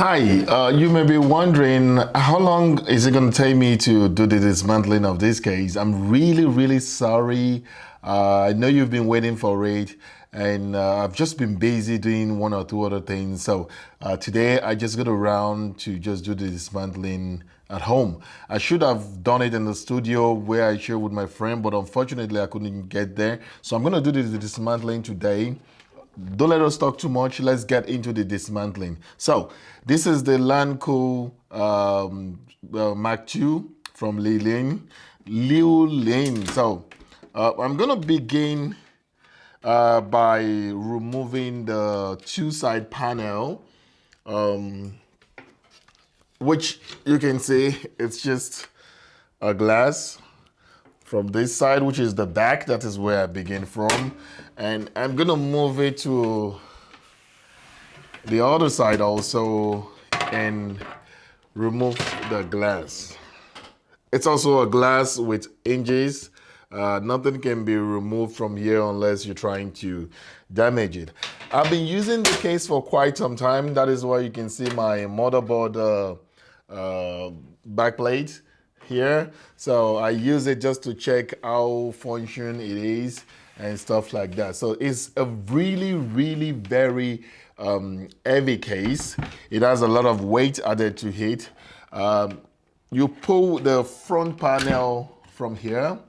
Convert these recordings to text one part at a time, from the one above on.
Hi, you may be wondering how long is it going to take me to do the dismantling of this case? I'm really sorry. I know you've been waiting for it, and I've just been busy doing one or two other things. So today I just got around to just do the dismantling at home. I should have done it in the studio where I share with my friend, but unfortunately I couldn't get there. So I'm going to do the dismantling today. Don't let us talk too much. Let's get into the dismantling. So this is the Lancool Mark II from Lian. So I'm gonna begin by removing the two-side panel, which you can see it's just a glass from this side, which is the back. That is where I begin from. And I'm gonna move it to the other side also and remove the glass. It's also a glass with hinges. Nothing can be removed from here unless you're trying to damage it. I've been using the case for quite some time. That is why you can see my motherboard backplate here. So I use it just to check how function it is and stuff like that. So it's a really very heavy case. It has a lot of weight added to it. You pull the front panel from here.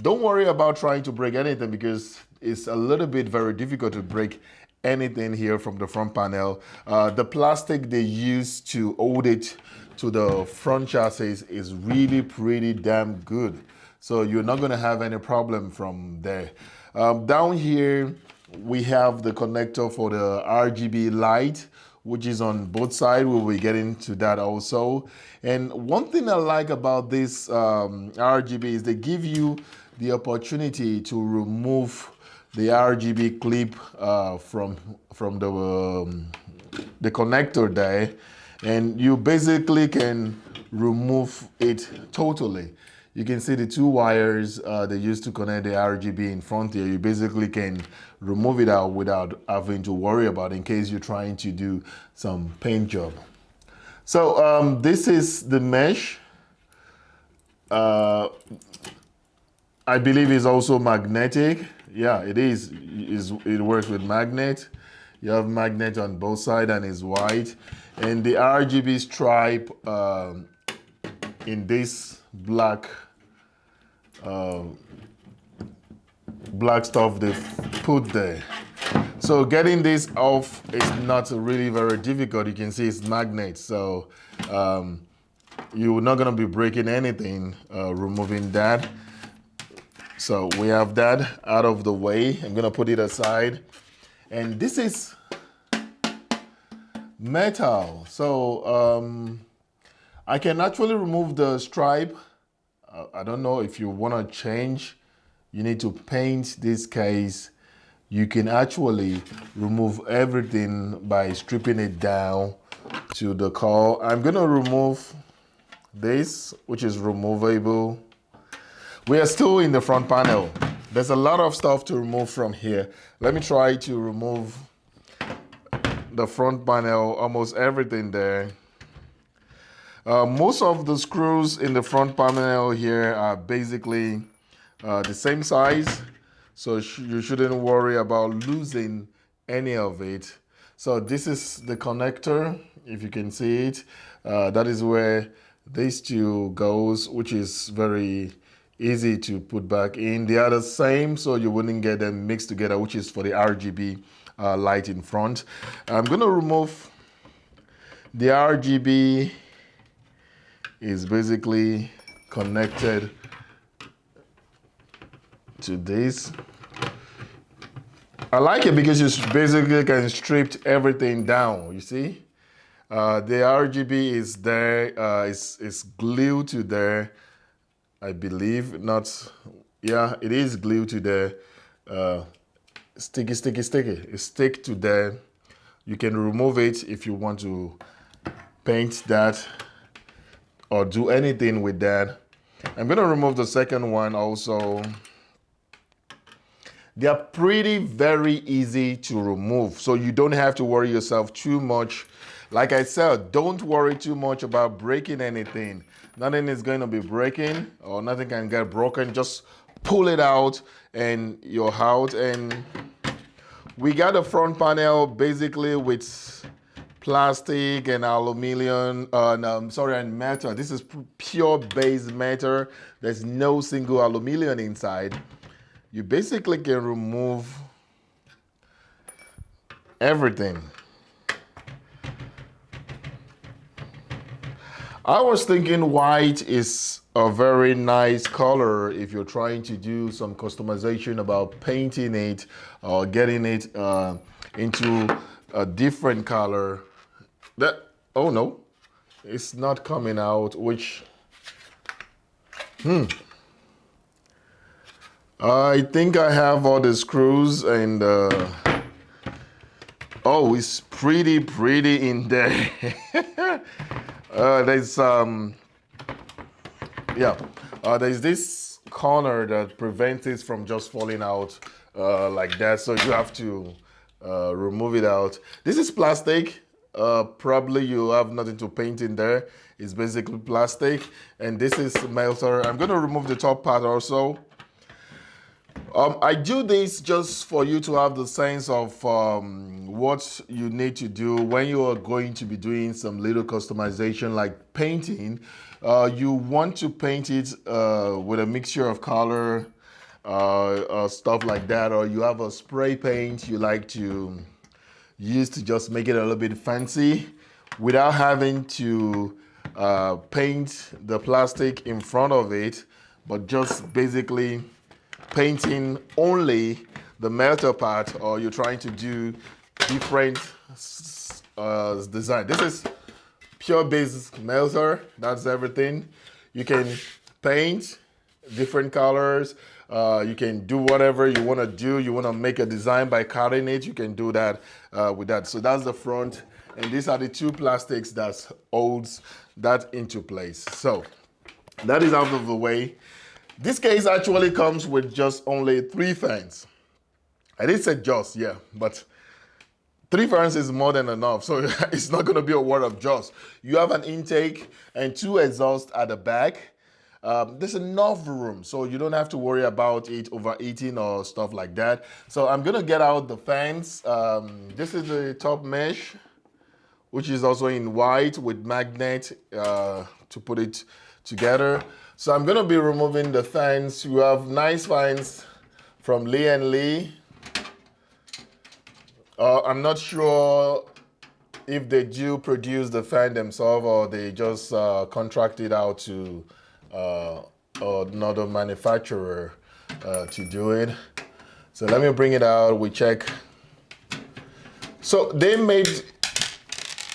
Don't worry about trying to break anything because it's a little bit very difficult to break anything here from the front panel. The plastic they use to hold it to the front chassis is really pretty damn good. So you're not gonna have any problem from there. Down here, we have the connector for the RGB light, which is on both sides. We'll be getting to that also. And one thing I like about this RGB is they give you the opportunity to remove the RGB clip from the connector there, and you basically can remove it totally. You can see the two wires they used to connect the RGB in front here. You basically can remove it out without having to worry about it in case you're trying to do some paint job. So this is the mesh. I believe it's also magnetic. Yeah, it is. It works with magnet. You have magnet on both sides and it's white. And the RGB stripe in this black stuff they put there. So getting this off is not really very difficult. You can see it's magnet. So you're not gonna be breaking anything removing that. So we have that out of the way. I'm gonna put it aside. And this is metal. So I can actually remove the stripe. I don't know if you wanna change, you need to paint this case. You can actually remove everything by stripping it down to the core. I'm gonna remove this, which is removable. We are still in the front panel. There's a lot of stuff to remove from here. Let me try to remove the front panel, almost everything there. Most of the screws in the front panel here are basically the same size, so you shouldn't worry about losing any of it. So this is the connector, if you can see it. That is where these two goes, which is very easy to put back in. They are the same, so you wouldn't get them mixed together, which is for the RGB light in front. I'm gonna remove the RGB is basically connected to this. I like it because you basically can strip everything down, you see? The RGB is there, it's glued to there, I believe. Not, yeah, it is glued to there. Sticky. It stick to there. You can remove it if you want to paint that or do anything with that. I'm gonna remove the second one also. They are pretty very easy to remove, so you don't have to worry yourself too much Like I said, don't worry too much about breaking anything. Nothing is going to be breaking or nothing can get broken. Just pull it out and you're out. And we got a front panel basically with plastic and aluminum, and metal. This is pure base metal. There's no single aluminum inside. You basically can remove everything. I was thinking white is a very nice color if you're trying to do some customization about painting it or getting it into a different color. Oh no, it's not coming out, which, I think I have all the screws and, oh, it's pretty in there. There's this corner that prevents it from just falling out like that, so you have to remove it out. This is plastic. Probably you have nothing to paint in there. It's basically plastic, and this is metal. I'm going to remove the top part also. I do this just for you to have the sense of what you need to do when you are going to be doing some little customization like painting. You want to paint it with a mixture of color, stuff like that, or you have a spray paint you like to use to just make it a little bit fancy without having to paint the plastic in front of it, but just basically painting only the metal part, or you're trying to do different design. This is pure base metal. That's everything. You can paint different colors. You can do whatever you want to do. You want to make a design by cutting it, you can do that with that. So that's the front, and these are the two plastics that holds that into place. So that is out of the way. This case actually comes with just only 3 fans. I did say just, yeah, but 3 fans is more than enough, so it's not going to be a word of just. You have an intake and 2 exhausts at the back. There's enough room, so you don't have to worry about it overheating or stuff like that. So I'm going to get out the fans. This is the top mesh, which is also in white with magnet to put it together. So I'm going to be removing the fans. You have nice fans from Lian. I'm not sure if they do produce the fan themselves or they just contract it out to another manufacturer to do it. So let me bring it out. We check. So they made,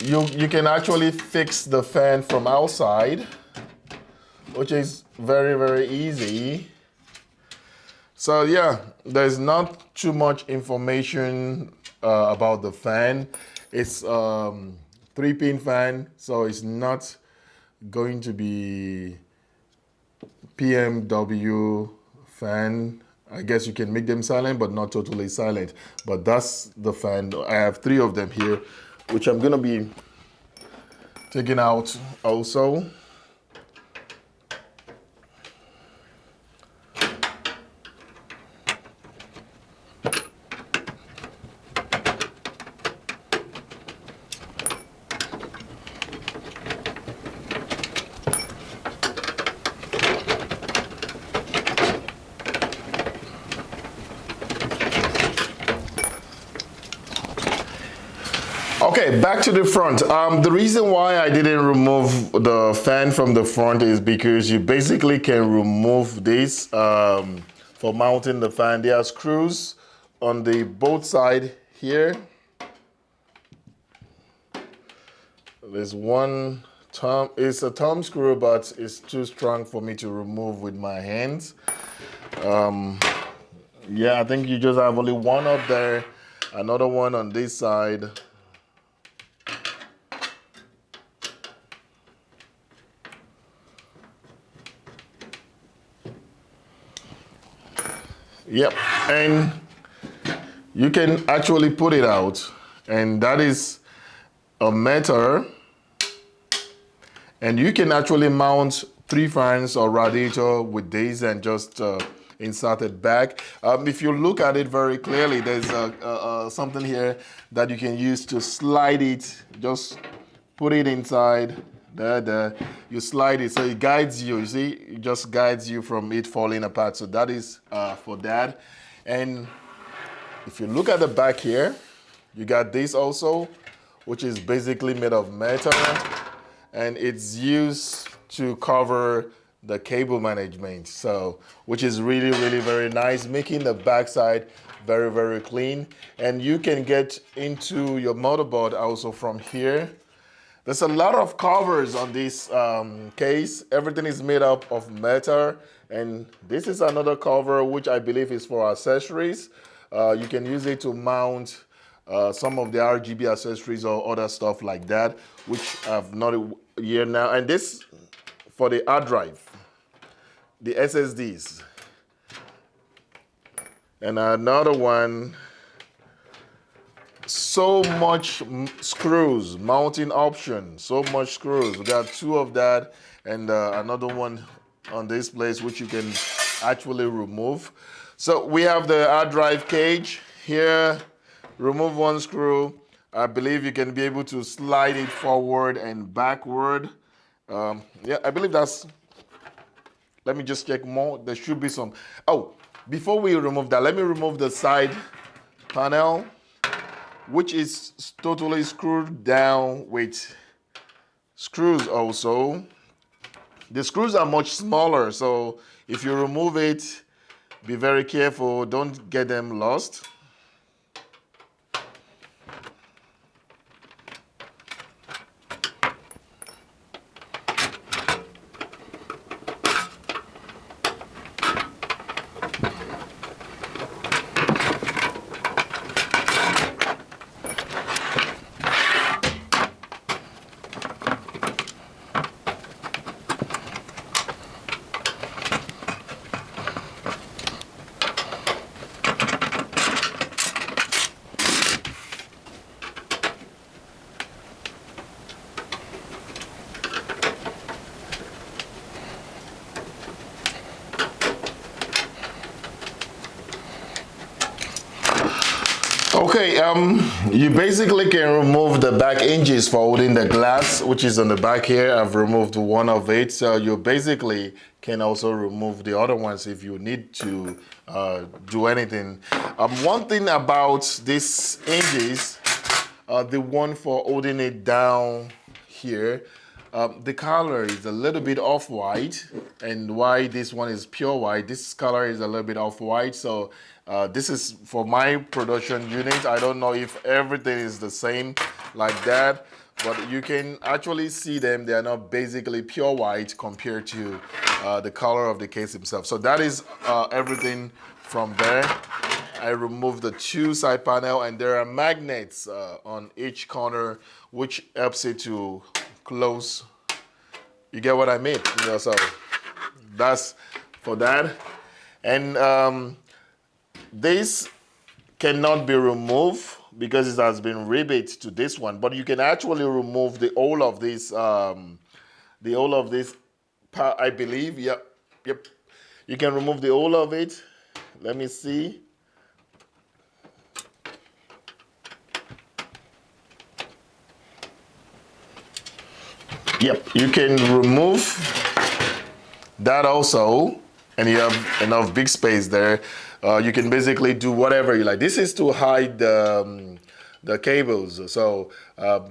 you can actually fix the fan from outside, which is very easy. So yeah, there's not too much information about the fan. It's 3-pin fan, so it's not going to be PMW fan. I guess you can make them silent, but not totally silent. But that's the fan. I have 3 of them here, which I'm gonna be taking out also. Okay, back to the front. The reason why I didn't remove the fan from the front is because you basically can remove this for mounting the fan. There are screws on the both side here. There's one thumb. It's a thumb screw, but it's too strong for me to remove with my hands. Yeah, I think you just have only one up there, another one on this side. Yep, and you can actually put it out, and that is a meter, and you can actually mount 3 fans or radiator with this and just insert it back. If you look at it very clearly, there's something here that you can use to slide it. Just put it inside. There. You slide it, so it guides you. You see, it just guides you from it falling apart. So that is for that. And if you look at the back here, you got this also, which is basically made of metal, and it's used to cover the cable management. So, which is really, really very nice, making the backside very, very clean. And you can get into your motherboard also from here. There's a lot of covers on this case. Everything is made up of metal, and this is another cover which I believe is for accessories. You can use it to mount some of the RGB accessories or other stuff like that, which I've not here now. And this for the hard drive, the SSDs. And another one, so much screws, mounting option, so much screws. We got 2 of that, and another one on this place which you can actually remove. So we have the hard drive cage here. Remove 1 screw. I believe you can be able to slide it forward and backward. Yeah, I believe that's, let me just check more. There should be some. Oh, before we remove that, let me remove the side panel, which is totally screwed down with screws also. The screws are much smaller, so if you remove it, be very careful, don't get them lost. Okay, you basically can remove the back hinges for holding the glass, which is on the back here. I've removed one of it, so you basically can also remove the other ones if you need to do anything. One thing about these hinges, the one for holding it down here, the color is a little bit off-white, and why this one is pure white, this color is a little bit off-white. So this is for my production unit. I don't know if everything is the same like that, but you can actually see them. They are not basically pure white compared to the color of the case itself. So that is everything from there. I removed the 2 side panel, and there are magnets on each corner, which helps it to close. You get what I mean? You know, so that's for that. And this cannot be removed because it has been riveted to this one, but you can actually remove the whole of this part, I believe. Yep. You can remove the whole of it. Let me see. Yep, you can remove that also, and you have enough big space there. You can basically do whatever you like. This is to hide the cables. So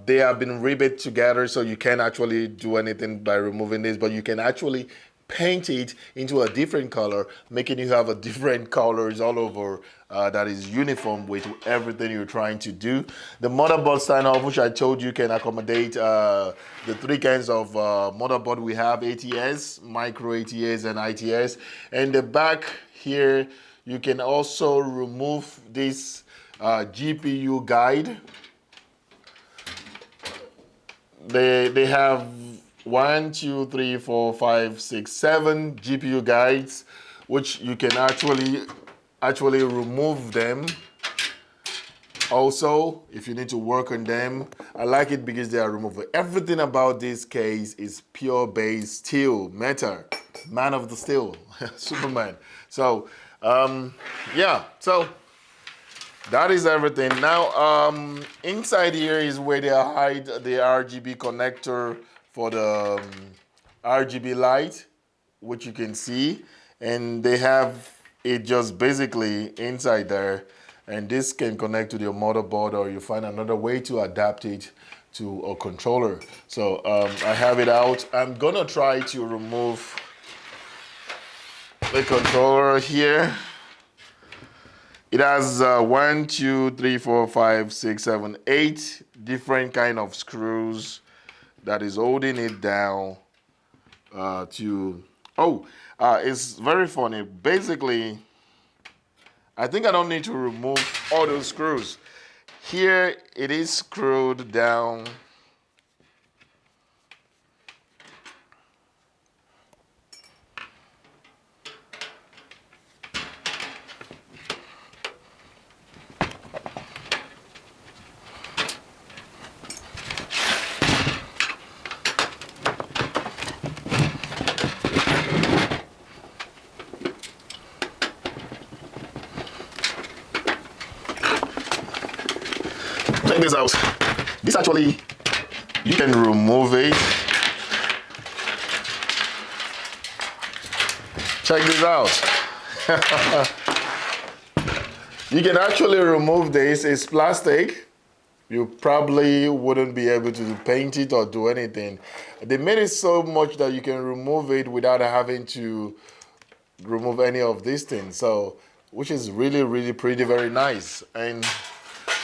they have been riveted together, so you can't actually do anything by removing this, but you can actually paint it into a different color, making you have a different colors all over that is uniform with everything you're trying to do. The motherboard sign-off, which I told you can accommodate the 3 kinds of motherboard we have: ATS, micro ATS, and ITS. And the back here, you can also remove this GPU guide. They have 1, 2, 3, 4, 5, 6, 7 GPU guides, which you can actually remove them. Also, if you need to work on them, I like it because they are removable. Everything about this case is pure base steel, metal, man of the steel, Superman. So, yeah, so that is everything. Now, inside here is where they hide the RGB connector for the RGB light, which you can see. And they have it just basically inside there. And this can connect to your motherboard, or you find another way to adapt it to a controller. So I have it out. I'm gonna try to remove the controller here. It has 1, 2, 3, 4, 5, 6, 7, 8 different kind of screws that is holding it down it's very funny. Basically, I think I don't need to remove all those screws. Here it is screwed down. Check this out. This actually, you can remove it. Check this out. You can actually remove this. It's plastic. You probably wouldn't be able to paint it or do anything. They made it so much that you can remove it without having to remove any of these things. So, which is really, really pretty, very nice. And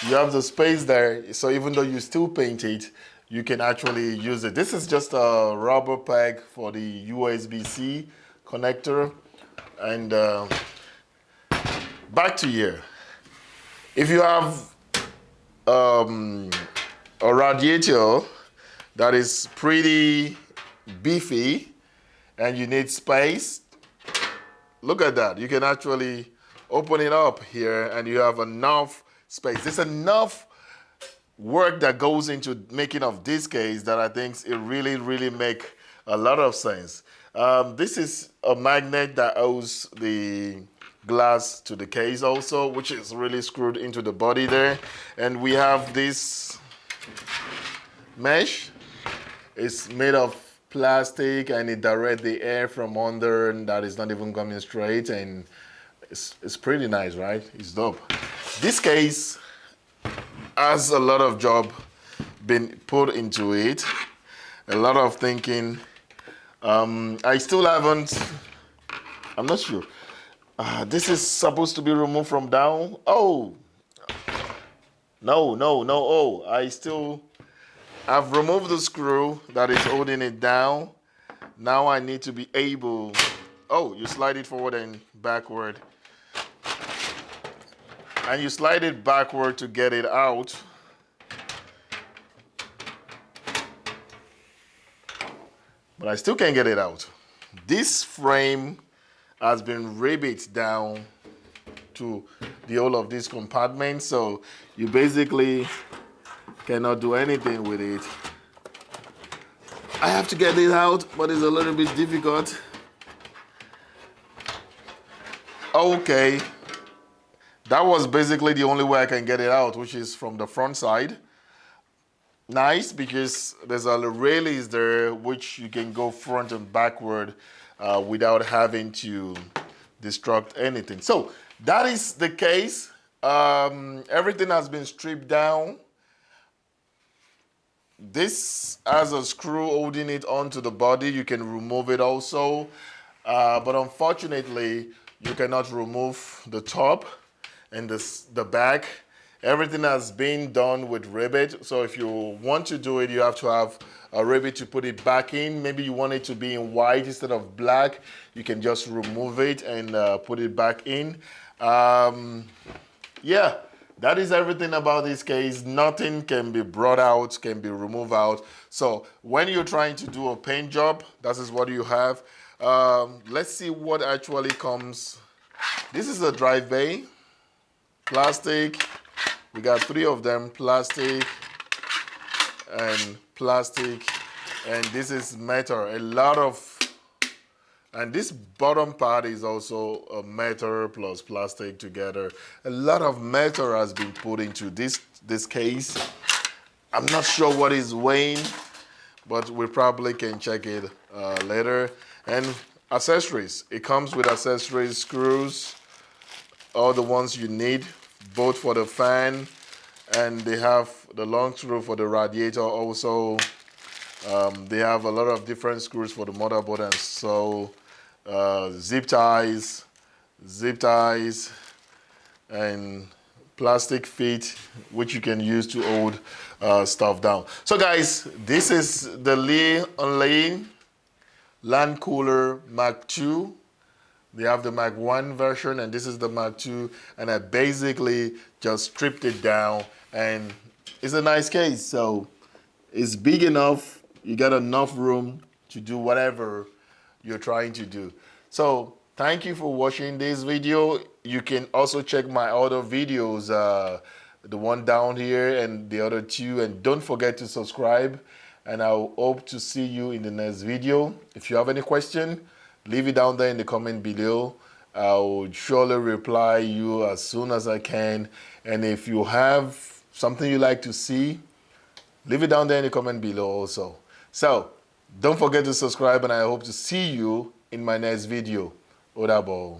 you have the space there, so even though you still paint it, you can actually use it. This is just a rubber peg for the USB-C connector. And back to here. If you have a radiator that is pretty beefy and you need space, look at that. You can actually open it up here and you have enough space. There's enough work that goes into making of this case that I think it really, really make a lot of sense. This is a magnet that holds the glass to the case also, which is really screwed into the body there. And we have this mesh. It's made of plastic and it directs the air from under, and that is not even coming straight, and it's pretty nice, right? It's dope. This case has a lot of job been put into it, a lot of thinking. I still haven't, I'm not sure. This is supposed to be removed from down. Oh, no. Oh, I've removed the screw that is holding it down. Now I need to be able, you slide it forward and backward. And you slide it backward to get it out. But I still can't get it out. This frame has been riveted down to the whole of this compartment, so you basically cannot do anything with it. I have to get it out, but it's a little bit difficult. Okay. That was basically the only way I can get it out, which is from the front side. Nice, because there's a railings there which you can go front and backward without having to destruct anything. So that is the case. Everything has been stripped down. This has a screw holding it onto the body. You can remove it also, but unfortunately, you cannot remove the top and the back. Everything has been done with rivet. So if you want to do it, you have to have a rivet to put it back in. Maybe you want it to be in white instead of black. You can just remove it and put it back in. Yeah, that is everything about this case. Nothing can be brought out, can be removed out. So when you're trying to do a paint job, that is what you have. Let's see what actually comes. This is a drive bay, plastic. We got 3 of them, plastic. and plastic, and this is metal. And this bottom part is also a metal plus plastic together. A lot of metal has been put into this case. I'm not sure what is weighing, but we probably can check it later. And accessories. It comes with accessories, screws, all the ones you need, both for the fan, and they have the long screw for the radiator also. They have a lot of different screws for the motherboard, and so zip ties, and plastic feet, which you can use to hold stuff down. So guys, this is the Lian Lancool Mark II. They have the Mark 1 version, and this is the Mark 2, and I basically just stripped it down, and it's a nice case. So it's big enough, you got enough room to do whatever you're trying to do. So thank you for watching this video. You can also check my other videos, the one down here and the other two, and don't forget to subscribe, and I hope to see you in the next video. If you have any question, leave it down there in the comment below. I will surely reply you as soon as I can, and if you have something you like to see, leave it down there in the comment below also. So don't forget to subscribe, and I hope to see you in my next video. Odabo.